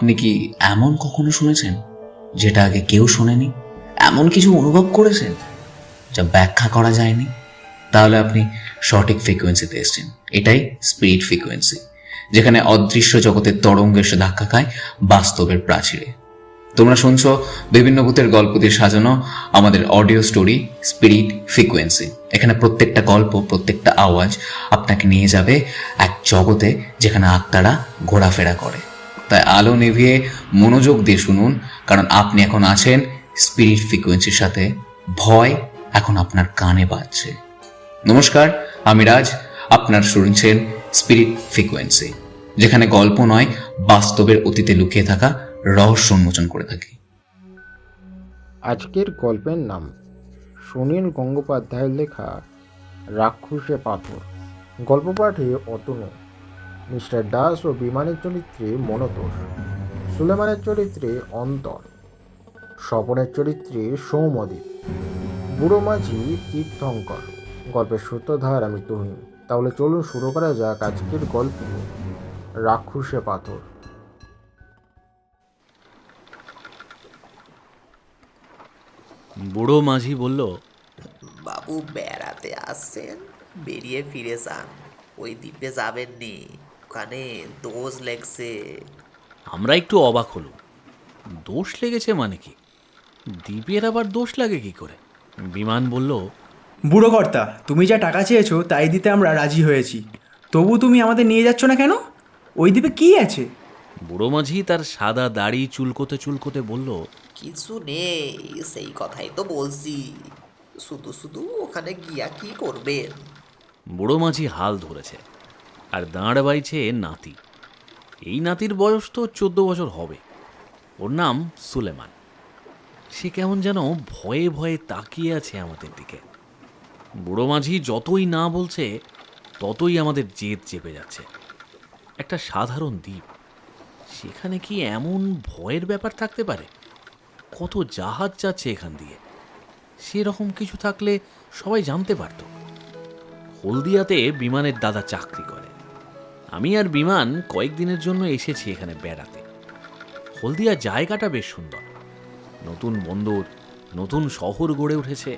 আপনি কি এমন কখনো শুনেছেন যেটা আগে কেউ শোনেনি? এমন কিছু অনুভব করেছেন যা ব্যাখ্যা করা যায়নি? তাহলে আপনি সঠিক ফ্রিকোয়েন্সিতে এসেছেন। এটাই স্পিরিট ফ্রিকোয়েন্সি, যেখানে অদৃশ্য জগতের তরঙ্গ এসে ধাক্কা খায় বাস্তবের প্রাচীরে। তোমরা শুনছো বিভিন্ন ভূতের গল্প দিয়ে সাজানো আমাদের অডিও স্টোরি স্পিরিট ফ্রিকোয়েন্সি। এখানে প্রত্যেকটা গল্প, প্রত্যেকটা আওয়াজ আপনাকে নিয়ে যাবে এক জগতে যেখানে আত্মারা ঘোরাফেরা করে। তাই আলো নিভিয়ে মনোযোগ দিয়ে শুনুন, কারণ আপনি এখন আছেন স্পিরিট ফ্রিকোয়েন্সির সাথে। ভয় এখন আপনার কানে বাজছে। নমস্কার, আমি রাজ। আপনার শুনছেন স্পিরিট ফ্রিকোয়েন্সি, যেখানে গল্প নয়, বাস্তবের অতীতে লুকিয়ে থাকা রহস্য উন্মোচন করে থাকি। আজকের গল্পের নাম সুনীল গঙ্গোপাধ্যায়ের লেখা রাক্ষসে পাথর। গল্প পাঠে অতনু, মিস্টার দাস ও বিমানের চরিত্রে মনতোষ, সুলেমানের চরিত্রে অন্তর, স্বপনের চরিত্রে সৌমদ্বীপ, বুড়ো মাঝি তীর্থঙ্কর। গল্পের সূত্রধার আমি তুহিন। তাহলে চলুন শুরু করা যাক আজকের গল্প রাক্ষসে পাথর। বুড়ো মাঝি বলল, বাবু বেড়াতে আসছেন, বেরিয়ে ফিরে যান। ওই দ্বীপে যাবেন নি, ওখানে দোষ লেগছে। আমরা একটু অবাক হলুম। দোষ লেগেছে মানে কি? দ্বীপের আবার দোষ লাগে কি করে? বিমান বলল, বুড়ো কর্তা, তুমি যা টাকা চেয়েছো তাই দিতে আমরা রাজি হয়েছি। তবু তুমি আমাদের নিয়ে যাচ্ছ না কেন? ওই দ্বীপে কি আছে? বুড়ো মাঝি তার সাদা দাড়ি চুলকোতে চুলকোতে বলল, কিছু নেই, সেই কথাই তো বলছি। শুধু শুধু ওখানে গিয়া কি করবেন? বুড়ো মাঝি হাল ধরেছে আর দাঁড় বাইছে নাতি। এই নাতির বয়স তো 14 বছর হবে। ওর নাম সুলেমান। সে কেমন যেন ভয়ে ভয়ে তাকিয়ে আছে আমাদের দিকে। বুড়ো মাঝি যতই না বলছে ততই আমাদের জেদ চেপে যাচ্ছে। একটা সাধারণ দ্বীপ, সেখানে কি এমন ভয়ের ব্যাপার থাকতে পারে? কত জাহাজ যাচ্ছে এখান দিয়ে, সেরকম কিছু থাকলে সবাই জানতে পারত। হলদিয়াতে বিমানের দাদা চাকরি করে। আমি আর বিমান কয়েকদিনের জন্য এসেছি এখানে বেড়াতে। হলদিয়া জায়গাটা বেশ সুন্দর। নতুন বন্দর, নতুন শহর গড়ে উঠেছে।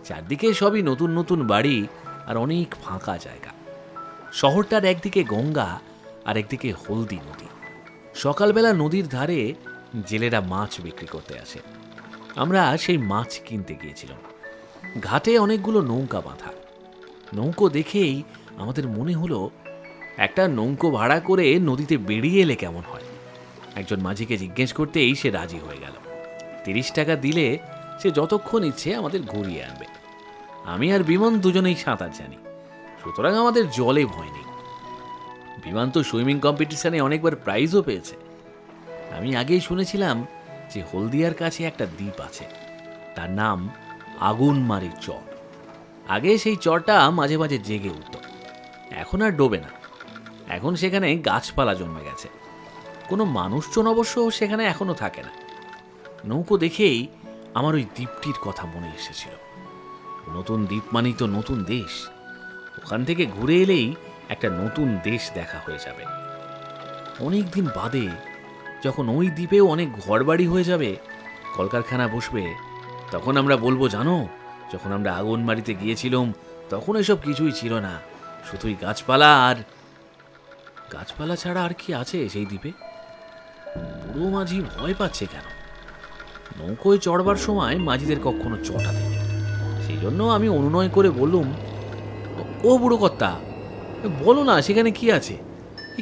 চারদিকে সবই নতুন নতুন বাড়ি আর অনেক ফাঁকা জায়গা। শহরটার একদিকে গঙ্গা আর একদিকে হলদি নদী। সকালবেলা নদীর ধারে জেলেরা মাছ বিক্রি করতে আসে। আমরা সেই মাছ কিনতে গিয়েছিলাম। ঘাটে অনেকগুলো নৌকা বাঁধা। নৌকো দেখেই আমাদের মনে হলো একটা নৌকো ভাড়া করে নদীতে বেরিয়ে এলে কেমন হয়। একজন মাঝিকে জিজ্ঞেস করতেই সে রাজি হয়ে গেল। 30 টাকা দিলে সে যতক্ষণ ইচ্ছে আমাদের ঘুরিয়ে আনবে। আমি আর বিমান দুজনেই সাঁতার জানি, সুতরাং আমাদের জলে ভয় নেই। বিমান তো সুইমিং কম্পিটিশনে অনেকবার প্রাইজও পেয়েছে। আমি আগেই শুনেছিলাম যে হলদিয়ার কাছে একটা দ্বীপ আছে, তার নাম আগুনমারির চর। আগে সেই চরটা মাঝে মাঝে জেগে উঠত, এখন আর ডোবে না। এখন সেখানে গাছপালা জন্মে গেছে। কোনো মানুষজন অবশ্য সেখানে এখনো থাকে না। নৌকো দেখেই আমার ওই দ্বীপটির কথা মনে এসেছিল। নতুন দ্বীপ মানেই তো নতুন দেশ। ওখান থেকে ঘুরে এলেই একটা নতুন দেশ দেখা হয়ে যাবে। অনেক দিন বাদে যখন ওই দ্বীপেও অনেক ঘরবাড়ি হয়ে যাবে, কলকারখানা বসবে, তখন আমরা বলবো, জানো, যখন আমরা আগুনবাড়িতে গিয়েছিলাম তখন এসব কিছুই ছিল না, শুধুই গাছপালা। আর গাছপালা ছাড়া আর কি আছে সেই দ্বীপে? বুড়ো মাঝি ভয় পাচ্ছে কেন? নৌকোয় চড়বার সময় মাঝিদের কখনো চটা দেবে, সেই জন্য আমি অনুনয় করে বললুম, ও বুড়ো কর্তা, বলো না সেখানে কি আছে,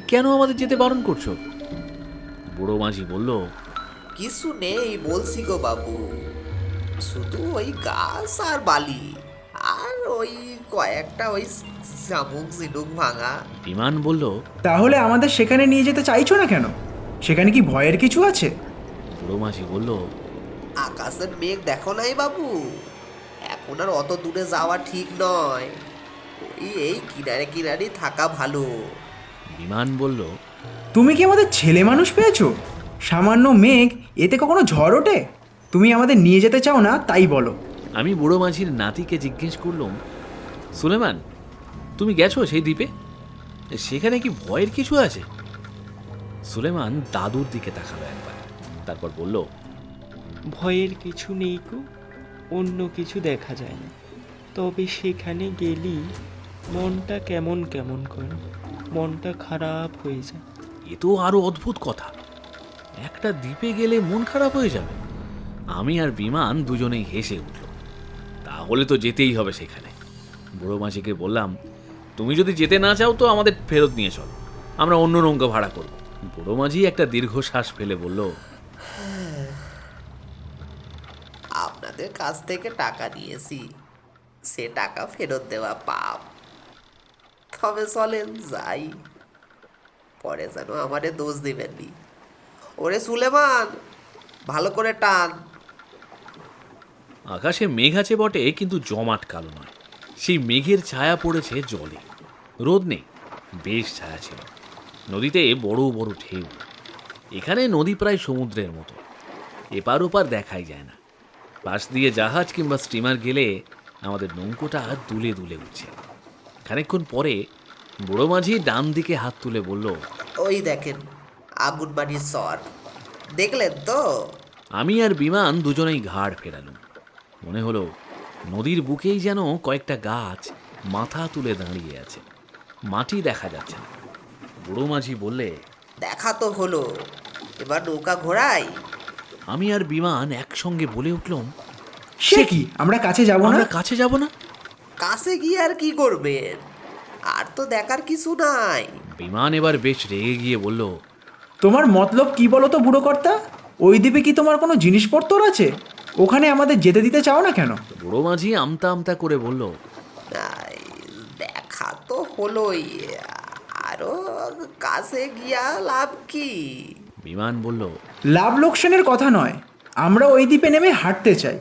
কেন আমাদের যেতে বারণ করছো? বুড়ো মাঝি বলল, কিছু নেই বলছি গো বাবু, শুধু ওই গাছ আর বালি, আর ওই কয়েকটা ওই শামুক ঝিনুক ভাঙা। বিমান বলল, তাহলে আমাদের সেখানে নিয়ে যেতে চাইছো না কেন? সেখানে কি ভয়ের কিছু আছে? বুড়ো মাঝি বলল, আকাশের মেঘ দেখো নাই বাবু, এখন আর অত দূরে যাওয়া ঠিক নয়। এই কিনারে কিনারে থাকা ভালো। বিমান বলল, তুমি কি আমাদের ছেলে মানুষ পেয়েছো? সামান্য মেঘ, এতে কখনো ঝড় ওঠে? তুমি আমাদের নিয়ে যেতে চাও না তাই বলো। আমি বুড়ো মাঝির নাতিকে জিজ্ঞেস করলাম, সুলেমান, তুমি গেছো সেই দ্বীপে? সেখানে কি ভয়ের কিছু আছে? সুলেমান দাদুর দিকে তাকালো একবার, তারপর বলল, ভয়ের কিছু নেই গো, অন্য কিছু দেখা যায় না, তবে সেখানে গেলি মনটা কেমন কেমন করে, মনটা খারাপ হয়ে যায়। এ তো আরো অদ্ভুত কথা, একটা দ্বীপে গেলে মন খারাপ হয়ে যাবে। আমি আর বিমান দুজনেই হেসে উঠল। তাহলে তো যেতেই হবে সেখানে। বুড়ো মাঝিকে বললাম, তুমি যদি যেতে না চাও তো আমাদের ফেরত নিয়ে চলো, আমরা অন্য নৌকা ভাড়া করব। বুড়ো মাঝি একটা দীর্ঘশ্বাস ফেলে বলল, আপনাদের কাছ থেকে টাকা নিয়েছি, সে টাকা ফেরত দেওয়া পাপ। তবে চলেন যাই, পরে যেন আমারে দোষ দিবেননি। ওরে সুলেমান, ভালো করে টান। আকাশে মেঘ আছে বটে, কিন্তু জমাট কালো নয়। সেই মেঘের ছায়া পড়েছে জলে, রোদ নেই, বেশ ছায়া ছিল। নদীতে বড় বড় ঢেউ। এখানে নদী প্রায় সমুদ্রের মতো, এপার ওপার দেখাই যায় না। পাশ দিয়ে জাহাজ কিংবা স্টিমার গেলে আমাদের নৌকোটা দুলে দুলে উঠছে। খানিকক্ষণ পরে বুড়ো মাঝি ডান দিকে হাত তুলে বলল, ওই দেখেন আগুনবাড়ির চর, দেখলেন তো? আমি আর বিমান দুজনেই ঘাড় ফেরালুম। মনে হলো নদীর বুকেই যেন কয়েকটা গাছ মাথা তুলে দাঁড়িয়ে আছে, মাটি দেখা যাচ্ছে না। বুড়ো মাঝি বললে, দেখা তো হলো, এবার নৌকা ঘোরাই। আমি আর বিমান একসঙ্গে বলে উঠলাম, সে কি, আমরা কাছে যাব না? আমরা কাছে যাব না? কাছে গিয়ে আর কি করবেন, আর তো দেখার কিছু নাই। বিমান এবার বেশ রেগে গিয়ে বলল, তোমার মতলব কি বলো তো বুড়ো কর্তা? ওই দ্বীপে কি তোমার কোনো জিনিসপত্র আছে? ওখানে আমাদের যেতে দিতে চাও না কেন? বুড়ো মাঝি আমতা আমতা করে বলল, নাই, দেখা তো হলোই, আরো কাছে গিয়া লাভ কি? বিমান বলল, লাভ লোকসানের কথা নয়, আমরা ওই দ্বীপে নেমে হাঁটতে চাই।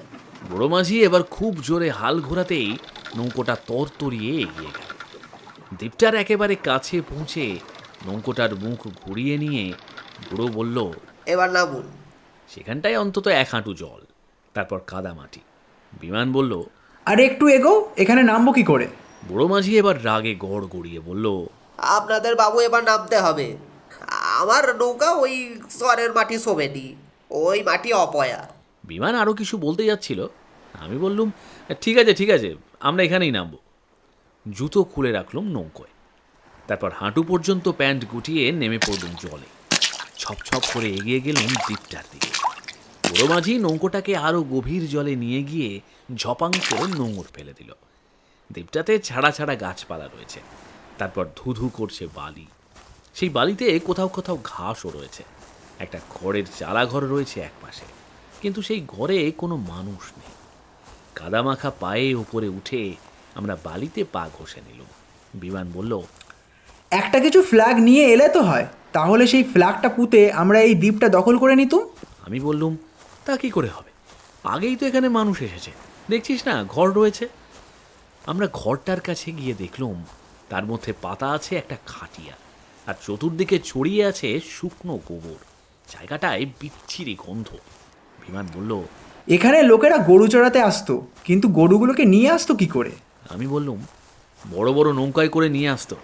বুড়ো মাঝি এবার খুব জোরে হাল ঘোরাতেই নৌকোটা তরতরিয়ে এগিয়ে গেল। দ্বীপটার একেবারে কাছে পৌঁছে নৌকোটার মুখ ঘুরিয়ে নিয়ে বুড়ো বলল, এবার নামুন। সেখানটায় অন্তত 1 হাঁটু জল, তারপর কাদা মাটি। বিমান বলল, আর একটু এগো, এখানে নামবো কি করে? বুড়ো মাঝি এবার রাগে গড় গড়িয়ে বলল, আপনাদের বাবু এবার নামতে হবে, আমার নৌকা ওই চরের মাটি শোভেনি, ওই মাটি অপয়া। বিমান আরও কিছু বলতে যাচ্ছিল। আমি বললুম, ঠিক আছে ঠিক আছে, আমরা এখানেই নামব। জুতো খুলে রাখলুম নৌকোয়, তারপর হাঁটু পর্যন্ত প্যান্ট গুটিয়ে নেমে পড়লুম জলে। ছপ ছপ করে এগিয়ে গেলুম দ্বীপটার দিকে। বুড়ো মাঝি নৌকোটাকে আরও গভীর জলে নিয়ে গিয়ে ঝপাং করে নোঙর ফেলে দিল। দ্বীপটাতে ছাড়া ছাড়া গাছপালা রয়েছে, তারপর ধুধু করছে বালি। সেই বালিতে কোথাও কোথাও ঘাসও রয়েছে। একটা খড়ের চালাঘর রয়েছে একপাশে, কিন্তু সেই ঘরে কোনো মানুষ নেই। কাদামাখা পায়ে উপরে উঠে আমরা বালিতে পা ঘষে নিলুম। বিমান বলল, একটা কিছু ফ্ল্যাগ নিয়ে এলে তো হয়, তাহলে সেই ফ্ল্যাগটা পুঁতে আমরা এই দ্বীপটা দখল করে নিতুম। আমি বললুম, তা কি করে হবে, আগেই তো এখানে মানুষ এসেছে, দেখছিস না ঘর রয়েছে। আমরা ঘরটার কাছে গিয়ে দেখলুম তার মধ্যে পাতা আছে একটা খাটিয়া, আর চতুর্দিকে ছড়িয়ে আছে শুকনো গোবর। জায়গাটায় বিচ্ছিরি গন্ধ। বিমান বলল, এখানে লোকেরা গরু চড়াতে আসতো, কিন্তু গরুগুলোকে নিয়ে আসতো কি করে? আমি বললুম, বড় বড় নৌকায় করে নিয়ে আসতো,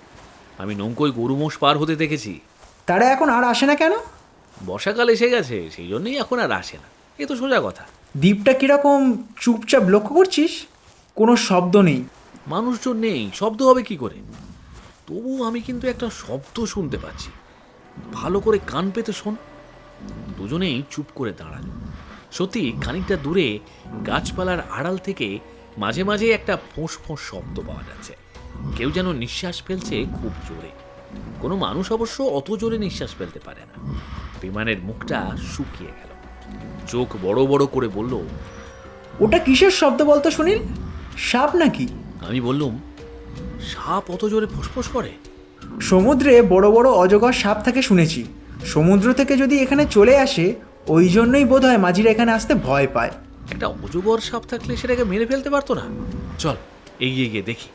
আমি নৌকোয় গরু মোষ পার হতে দেখেছি। তারা এখন আর আসে না কেন? বর্ষাকাল এসে গেছে, সেই জন্যই এখন আর আসে না, এ তো সোজা কথা। দ্বীপটা কিরকম চুপচাপ লক্ষ্য করছিস? কোনো শব্দ নেই। মানুষজন নেই, শব্দ হবে কি করে? তবু আমি কিন্তু একটা শব্দ শুনতে পাচ্ছি, ভালো করে কান পেতে শোন। দুজনেই চুপ করে দাঁড়ালো। সত্যি খানিকটা দূরে গাছপালার আড়াল থেকে মাঝে মাঝে একটা ফোঁস ফোঁস শব্দ পাওয়া যাচ্ছে। কেউ যেন নিঃশ্বাস ফেলছে খুব জোরে। কোনো মানুষ অবশ্য অত জোরে নিঃশ্বাস ফেলতে পারে না। বিমানের মুখটা শুকিয়ে গেল, চোখ বড় বড় করে বলল, ওটা কিসের শব্দ বলতো সুনীল? সাপ নাকি? আমি বললুম, সাপ অত জোরে ফোঁসফোঁস করে? সমুদ্রে বড় বড় অজগর সাপ থাকে শুনেছি। সমুদ্র থেকে যদি এখানে চলে আসে, ওই জন্যই বোধ হয় মাঝিরা এখানে আসতে ভয় পায়। একটা অজগর সাপ থাকলে সেটাকে মেরে ফেলতে পারতো না? চল এগিয়ে গিয়ে দেখি।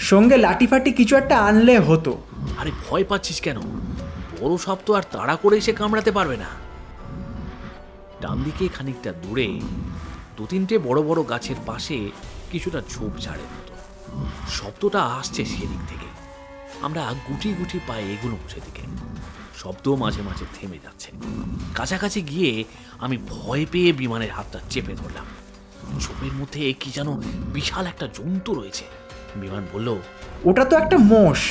সঙ্গে লাঠি ফাটি কিছু একটা আনলে হতো। আরে ভয় পাচ্ছিস কেন? বড় সাপ তো আর তাড়া করে এসে কামড়াতে পারবে না। ডান দিকে খানিকটা দূরে 2-3টে বড় বড় গাছের পাশে কিছুটা ঝোপঝাড়ের মতো। শব্দটা আসছে সেদিক থেকে। আমরা গুটি গুটি পায়ে এগুলো সেদিকে। শব্দ মাঝে মাঝে থেমে যাচ্ছে। কাছাকাছি গিয়ে আমি ভয় পেয়ে বিমানের হাতটা চেপে ধরলাম। ঝোপের মধ্যে কি যেন বিশাল একটা জন্তু রয়েছে। বিমান বলল, ওটা তো একটা মোষ,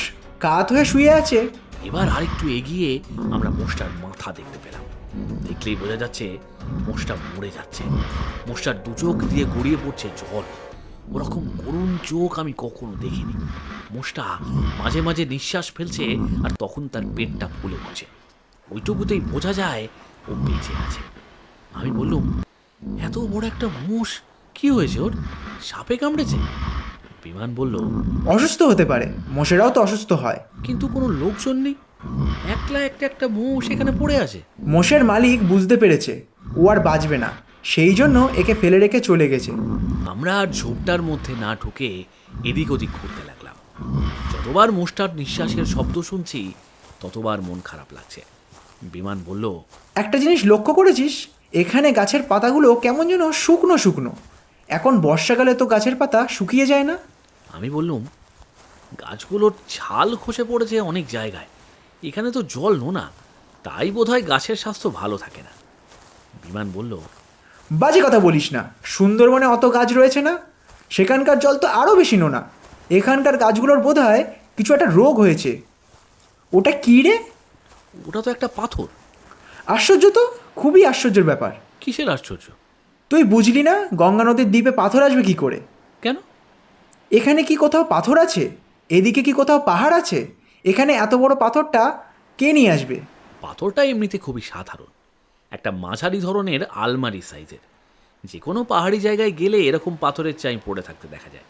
কাত হয়ে শুয়ে আছে। এবার আরেকটু এগিয়ে আমরা মোষটার মাথা দেখতে পেলাম। দেখলেই বোঝা যাচ্ছে মোষটা মরে যাচ্ছে। মোষটার দু চোখ দিয়ে গড়িয়ে পড়ছে জল। ওরকম করুণ চোখ আমি কখনো দেখিনি। মোষটা মাঝে মাঝে নিঃশ্বাস ফেলছে আর তখন তার পেটটা ফুলে উঠছে। ওইটুকুতেই বোঝা যায় ও বেঁচে আছে। আমি বললুম, এত বড় একটা মোষ, কি হয়েছে ওর? সাপে কামড়েছে? বিমান বলল, অসুস্থ হতে পারে, মোষেরাও তো অসুস্থ হয়। কিন্তু কোনো লোকজন নেই, একলা একটা মোষ এখানে পড়ে আছে। মোষের মালিক বুঝতে পেরেছে ও আর বাঁচবে না, সেই জন্য একে ফেলে রেখে চলে গেছে। আমরা আর ঝোপটার মধ্যে না ঢুকে এদিক ওদিক ঘুরতে লাগলাম। যতবার মোষটার নিঃশ্বাসের শব্দ শুনছি ততবার মন খারাপ লাগছে। বিমান বলল, একটা জিনিস লক্ষ্য করেছিস, এখানে গাছের পাতাগুলো কেমন যেন শুকনো শুকনো। এখন বর্ষাকালে তো গাছের পাতা শুকিয়ে যায় না। আমি বললুম, গাছগুলোর ছাল খসে পড়েছে অনেক জায়গায়, এখানে তো জল নোনা, তাই বোধহয় গাছের স্বাস্থ্য ভালো থাকে না। বিমান বলল, বাজে কথা বলিস না, সুন্দরবনে অত গাছ রয়েছে না, সেখানকার জল তো আরও বেশি নোনা। এখানকার গাছগুলোর বোধহয় কিছু একটা রোগ হয়েছে। ওটা কী রে? ওটা তো একটা পাথর। আশ্চর্য তো, খুবই আশ্চর্যের ব্যাপার। কিসের আশ্চর্য? তুই বুঝলি না গঙ্গা নদীর দ্বীপে পাথর আসবে কি করে? কেন? এখানে কি কোথাও পাথর আছে? এদিকে কি কোথাও পাহাড় আছে? এখানে এত বড় পাথরটা কে নিয়ে আসবে? পাথরটা এমনিতে খুবই সাধারণ, একটা মাঝারি ধরনের আলমারি সাইজের। যে কোনো পাহাড়ি জায়গায় গেলে এরকম পাথরের চাই পড়ে থাকতে দেখা যায়,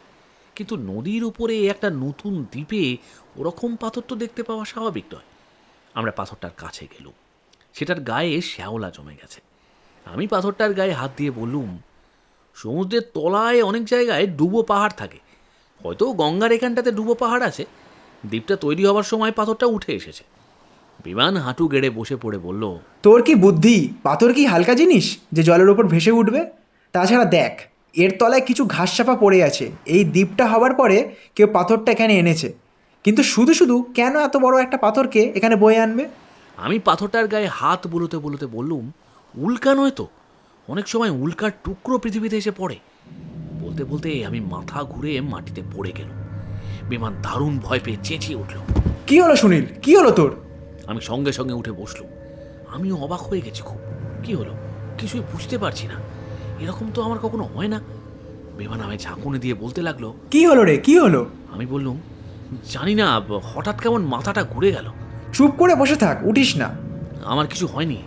কিন্তু নদীর উপরে একটা নতুন দ্বীপে ওরকম পাথর তো দেখতে পাওয়া স্বাভাবিক নয়। আমরা পাথরটার কাছে গেলুম। সেটার গায়ে শ্যাওলা জমে গেছে। আমি পাথরটার গায়ে হাত দিয়ে বললুম, সমুদ্রের তলায় অনেক জায়গায় ডুবো পাহাড় থাকে, হয়তো গঙ্গার এখানটাতে ডুবো পাহাড় আছে। দ্বীপটা তৈরি হওয়ার সময় পাথরটা উঠে এসেছে। বিমান হাঁটু গেড়ে বসে পড়ে বলল, তোর কি বুদ্ধি? পাথর কি হালকা জিনিস যে জলের ওপর ভেসে উঠবে? তাছাড়া দেখ, এর তলায় কিছু ঘাস চাপা পড়ে আছে। এই দ্বীপটা হওয়ার পরে কেউ পাথরটা এখানে এনেছে, কিন্তু শুধু শুধু কেন এত বড় একটা পাথরকে এখানে বয়ে আনবে? আমি পাথরটার গায়ে হাত বুলোতে বুলোতে বললুম, উল্কা নয় তো, অনেক সময় উল্কার টুকরো পৃথিবীতে এসে পড়ে। বলতে বলতে আমি মাথা ঘুরে মাটিতে পড়ে গেলুম। বিমান দারুণ ভয় পেয়ে চেঁচিয়ে উঠল। কি হলো সুনীল, কি হলো তোর? আমি সঙ্গে সঙ্গে উঠে বসলুম। আমিও অবাক হয়ে গেছি খুব। কি হলো কিছুই বুঝতে পারছি না, এরকম তো আমার কখনো হয় না। বিমান আমায় ঝাঁকুনি দিয়ে বলতে লাগলো, কি হলো রে, কি হলো? আমি বললুম, জানি না, হঠাৎ কেমন মাথাটা ঘুরে গেল। চুপ করে বসে থাক, উঠিস না। আমার কিছু হয়নি।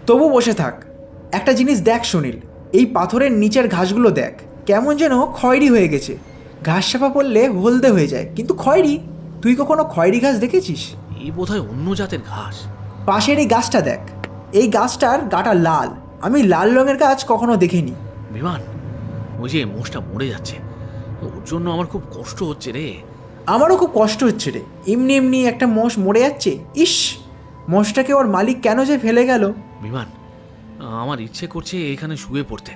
তবু বসে থাক। একটা জিনিস দেখ সুনীল, এই পাথরের নিচের ঘাসগুলো দেখ, কেমন যেন খয়েরি হয়ে গেছে। ঘাস চাপা পড়লে হলদে হয়ে যায়, কিন্তু খয়েরি? তুই কখনো খয়েরি ঘাস দেখেছিস? এই বোধহয় অন্য জাতের ঘাস। পাশের এই গাছটা দেখ, এই গাছটার গাটা লাল। আমি লাল রঙের গাছ কখনো দেখিনি। বিমান, ওই যে মোষটা মরে যাচ্ছে, ওর জন্য আমার খুব কষ্ট হচ্ছে রে। আমারও খুব কষ্ট হচ্ছে রে, এমনি এমনি একটা মোষ মরে যাচ্ছে। ইস, মোষটাকে ওর মালিক কেন যে ফেলে গেল। বিমান, আমার ইচ্ছে করছে এখানে শুয়ে পড়তে।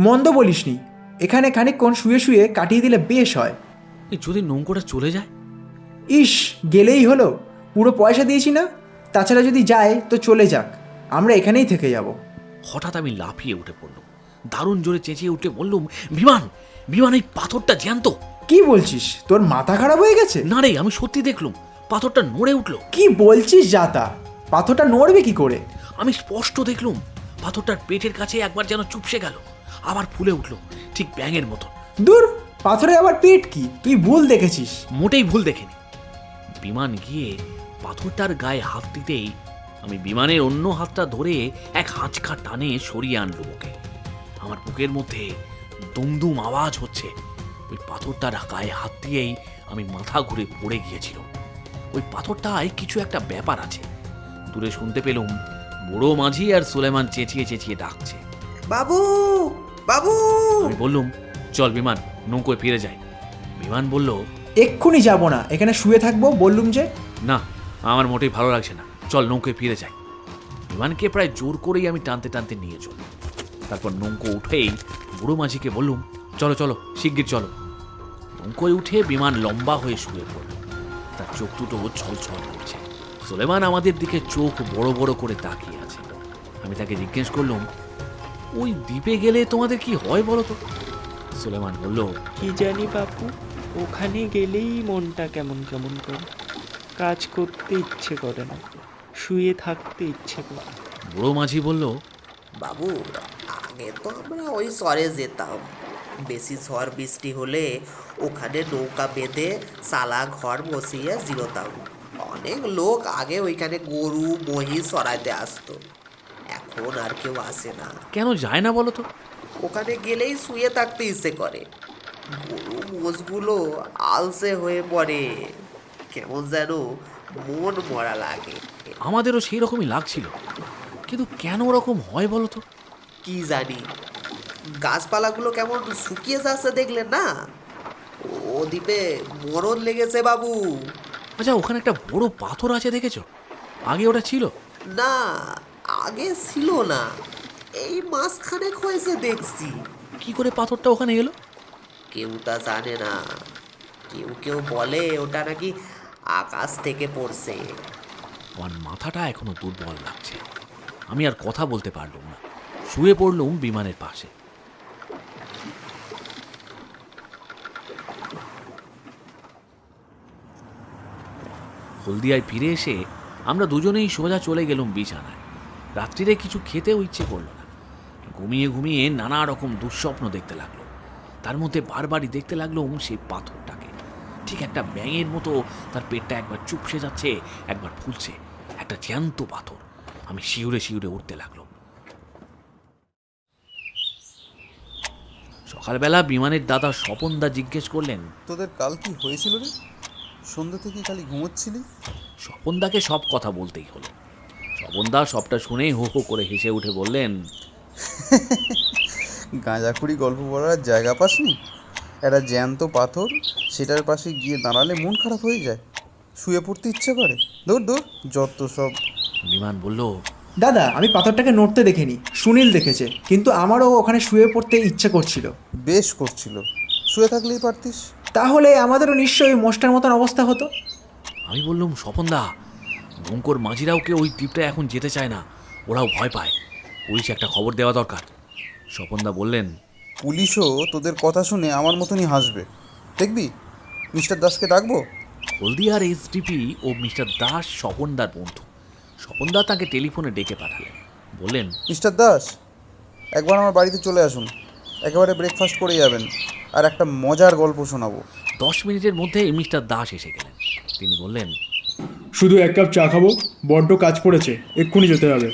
মন্দ বলিসনি, এখানে খানিকক্ষণ শুয়ে শুয়ে কাটিয়ে দিলে বেশ হয়। যদি নৌকোটা চলে যায়? ইস, গেলেই হলো, পুরো পয়সা দিয়েছি না। তাছাড়া যদি যায় তো চলে যাক, আমরা এখানেই থেকে যাব। হঠাৎ আমি লাফিয়ে উঠে পড়লুম, দারুণ জোরে চেঁচিয়ে উঠে বললুম, বিমান, বিমান, এই পাথরটা জ্যান্ত। কি বলছিস? তোর মাথা খারাপ হয়ে গেছে? না রে, আমি সত্যি দেখলুম পাথরটা নড়ে উঠলো। কি বলছিস যাতা? পাথরটা নড়বে কি করে? আমি স্পষ্ট দেখলুম পাথরটার পেটের কাছে একবার যেন চুপসে গেল, আবার ফুলে উঠলো, ঠিক ব্যাঙের মতো। দূর, পাথরে আবার পেট কি? তুই ভুল দেখেছিস। মোটেই ভুল দেখেনি। বিমান গিয়ে পাথরটার গায়ে হাত দিতেই আমি বিমানের অন্য হাতটা ধরে এক হাঁচকা টানে সরিয়ে আনলো বুকে। আমার বুকের মধ্যে দুমদুম আওয়াজ হচ্ছে। ওই পাথরটার গায়ে হাত দিয়েই আমি মাথা ঘুরে পড়ে গিয়েছিল। ওই পাথরটায় কিছু একটা ব্যাপার আছে। দূরে শুনতে পেলুম বুড়ো মাঝি আর সুলেমান চেঁচিয়ে চেঁচিয়ে ডাকছে, বাবু, বাবু। আমি বললুম, চল বিমান, নৌকোয় ফিরে যাই। বিমান বলল, এক্ষুনি যাব না, এখানে শুয়ে থাকবো বললুম যে। না, আমার মোটেই ভালো লাগছে না, চল নৌকোয় ফিরে যাই। বিমানকে প্রায় জোর করেই আমি টানতে টানতে নিয়ে চল। তারপর নৌকো উঠেই বুড়ো মাঝিকে বললুম, চলো চলো, শিগগির চলো। নৌকোয় উঠে বিমান লম্বা হয়ে শুয়ে পড়ল। তার চোখ দুটো ছলছল করছে, সুলেমান আমাদের দিকে চোখ বড় বড় করে তাকিয়ে আছে। আমি তাকে জিজ্ঞেস করলাম, ওই দ্বীপে গেলে তোমাদের কি হয় বলো তো? সুলেমান বলল, কি জানি বাপু, ওখানে গেলেই মনটা কেমন কেমন করে, কাজ করতে ইচ্ছে করে না, শুয়ে থাকতে ইচ্ছে করে। বুড়ো মাঝি বলল, বাবু, আগে তো আমরা ওই চরে যেতাম। বেশি ঝড় বৃষ্টি হলে ওখানে নৌকা বেঁধে সালা ঘর বসিয়ে জিরোতাম। অনেক লোক আগে ওইখানে গরু মহিষ চড়াইতে আসতো, এখন আর কেউ আসে না। কেন যায় না বলো তো? ওখানে গেলেই শুয়ে থাকতে ইচ্ছে করে। গরু মোষগুলো আলসে হয়ে পড়ে, কেমন যেন মন মরা লাগে। আমাদেরও সেই রকমই লাগছিল, কিন্তু কেন ওরকম হয় বলো তো? কি জানি, গাছপালাগুলো কেমন শুকিয়ে যাচ্ছে দেখলেন না? ও দ্বীপে মরণ লেগেছে বাবু। আচ্ছা, ওখানে একটা বড় পাথর আছে দেখেছো? আগে ওটা ছিল? না, আগে ছিল না, এই মাঝখানে হয়েছে দেখছি। কি করে পাথরটা ওখানে এলো? কেউ তা জানে না। কেউ কেউ বলে ওটা নাকি আকাশ থেকে পড়ছে। আমার মাথাটা এখনো দুর্বল লাগছে। আমি আর কথা বলতে পারলাম না, শুয়ে পড়লুম বিমানের পাশে। হলদিয়ায় ফিরে এসে আমরা দুজনেই সোজা চলে গেলাম বিছানায়। রাত্রিরে কিছু খেতেও ইচ্ছে করলো না। ঘুমিয়ে ঘুমিয়ে নানা রকম দুঃস্বপ্ন দেখতে লাগলো। তার মধ্যে বারবারই দেখতে লাগলাম সেই পাথরটাকে, ঠিক একটা ব্যাঙের মতো। তার পেটটা একবার চুপসে যাচ্ছে, একবার ফুলছে, একটা জ্যান্ত পাথর। আমি শিউরে শিউরে উঠতে লাগলাম। সকালবেলা বিমানের দাদা স্বপনদা জিজ্ঞেস করলেন, তোদের কাল কি হয়েছিল রে? সন্ধ্যা থেকে খালি ঘুমোচ্ছিলি? স্বপনদাকে সব কথা বলতেই হলো। স্বপনদা সবটা শুনেই হো হো করে হেসে উঠে বললেন, গাঁজাখুরি গল্প বলার জায়গা পাসনি? একটা জ্যান্ত পাথর, সেটার পাশে গিয়ে দাঁড়ালে মন খারাপ হয়ে যায়, শুয়ে পড়তে ইচ্ছে করে। দৌড় দৌড়, যত সব। বিমান বলল, দাদা, আমি পাথরটাকে নড়তে দেখিনি, সুনীল দেখেছে, কিন্তু আমারও ওখানে শুয়ে পড়তে ইচ্ছে করছিল। বেশ করছিল, শুয়ে থাকলেই পারতিস। তাহলে আমাদেরও নিশ্চয়ই মোষ্টার মতন অবস্থা হতো। আমি বললাম, স্বপনদা, ভঙ্কর মাঝিরাও কেউ ওই দ্বীপটা এখন যেতে চায় না, ওরাও ভয় পায়। পুলিশ একটা খবর দেওয়া দরকার। স্বপনদা বললেন, পুলিশও তোদের কথা শুনে আমার মতনই হাসবে, দেখবি। মিস্টার দাসকে ডাকবো? হলদিয়ার এসডিপি ও মিস্টার দাস স্বপনদার বন্ধু। স্বপনদা তাকে টেলিফোনে ডেকে পাঠালেন। বললেন, মিস্টার দাস, একবার আমার বাড়িতে চলে আসুন, একেবারে ব্রেকফাস্ট করে যাবেন, আর একটা মজার গল্প শোনাবো। 10 মিনিটের মধ্যে মিস্টার দাস এসে গেলেন। তিনি বললেন, শুধু এক কাপ চা খাবো, বড্ড কাজ পড়েছে, এক্ষুনি যেতে হবে।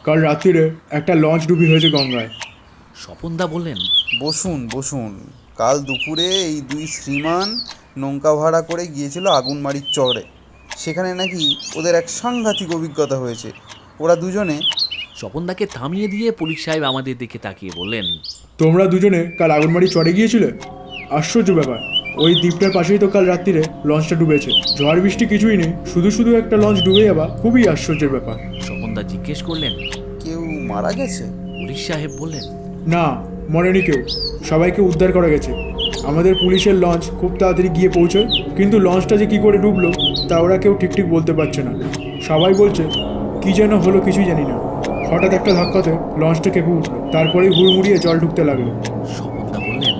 কাল রাত্রিরে একটা লঞ্চ ডুবি হয়েছে গঙ্গায়। স্বপনদা বললেন, বসুন বসুন। কাল দুপুরে এই দুই শ্রীমান নৌকা ভাড়া করে গিয়েছিল আগুনমারির চরে। সেখানে নাকি ওদের এক সাংঘাতিক অভিজ্ঞতা হয়েছে। ওরা দুজনে স্বপনদাকে থামিয়ে দিয়ে পুলিশ সাহেব আমাদের দিকে তাকিয়ে বললেন, তোমরা দুজনে কাল আগুনবাড়ি চড়ে গিয়েছিলে? আশ্চর্য ব্যাপার, ওই দ্বীপটার পাশেই তো কাল রাত্রিরে লঞ্চটা ডুবেছে। ঝড় বৃষ্টি কিছুই নেই, শুধু শুধু একটা লঞ্চ ডুবে যাওয়া খুবই আশ্চর্যের ব্যাপার। স্বপনদা জিজ্ঞেস করলেন, কেউ মারা গেছে? পুলিশ সাহেব বললেন, না, মরেনি কেউ, সবাইকে উদ্ধার করা গেছে। আমাদের পুলিশের লঞ্চ খুব তাড়াতাড়ি গিয়ে পৌঁছয়, কিন্তু লঞ্চটা যে কী করে ডুবলো তা ওরা কেউ ঠিক ঠিক বলতে পারছে না। সবাই বলছে কী যেন হলো কিছুই জানি না। হঠাৎ একটা ধাক্কাতে লঞ্চটা কেঁপে উঠলো, তারপরেই হুড়মুড়িয়ে জল ঢুকতে লাগলো। স্বপনদা বললেন,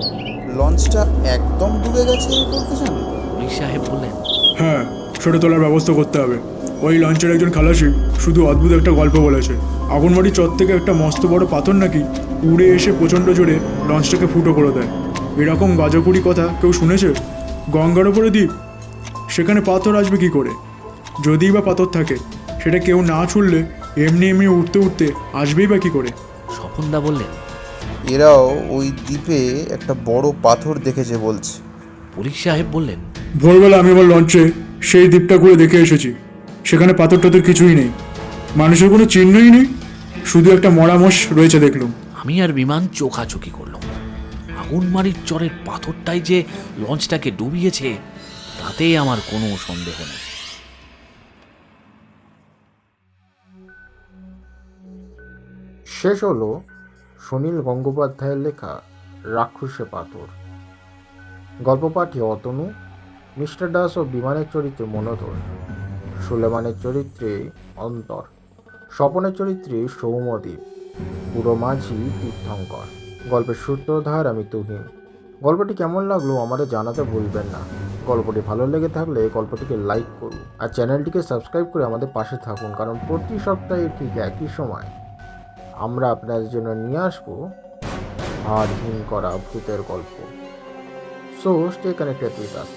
লঞ্চটা একদম ডুবে গেছে বলতে চান? পুলিশ সাহেব বললেন, হ্যাঁ, সরে তোলার ব্যবস্থা করতে হবে। ওই লঞ্চের একজন খালাসি শুধু অদ্ভুত একটা গল্প বলেছে। আগুনবাড়ি চর থেকে একটা মস্ত বড় পাথর নাকি উড়ে এসে প্রচণ্ড জোরে লঞ্চটাকে ফুটো করে দেয়। এরকম গাজাকুড়ি কথা কেউ শুনেছে? গঙ্গার ওপরে দ্বীপ, সেখানে পাথর আসবে কি করে? যদিই বা পাথর থাকে, সেটা কেউ না ছুড়লে এমনি এমনি উঠতে উঠতে আসবেই বা কী করে? স্বপনদা বললেন, এরাও ওই দ্বীপে একটা বড় পাথর দেখেছে বলছে। পুলিশ সাহেব বললেন, ভোরবেলা আমি আমার লঞ্চে সেই দ্বীপটা ঘুরে দেখে এসেছি। সেখানে পাথর টাথর কিছুই নেই, মানুষের কোনো চিহ্নই নেই, শুধু একটা মরামস রয়েছে দেখলাম। আমি আর বিমান চোখাচোখি করলাম। আগুনমারির চরের পাথরটাই যে লঞ্চটাকে ডুবিয়েছে তাতে আমার কোনো সন্দেহ নেই। শেষ হলো সুনীল গঙ্গোপাধ্যায়ের লেখা রাক্ষসে পাথর। গল্প পাঠে অতনু, মিস্টার দাস ও বিমানের চরিত্রে মনোধর, সুলেমানের চরিত্রে অন্তর, স্বপনের চরিত্রে সৌম্যদীপ, বুড়ো মাঝি তীর্থঙ্কর। গল্পের সূত্রধার আমি তুহিন। গল্পটি কেমন লাগলো আমাদের জানাতে ভুলবেন না। গল্পটি ভালো লেগে থাকলে গল্পটিকে লাইক করুন আর চ্যানেলটিকে সাবস্ক্রাইব করে আমাদের পাশে থাকুন, কারণ প্রতি সপ্তাহে ঠিক একই সময় আমরা আপনাদের জন্য নিয়ে আসবো হাড়হিম করা ভূতের গল্প। So stay connected with us.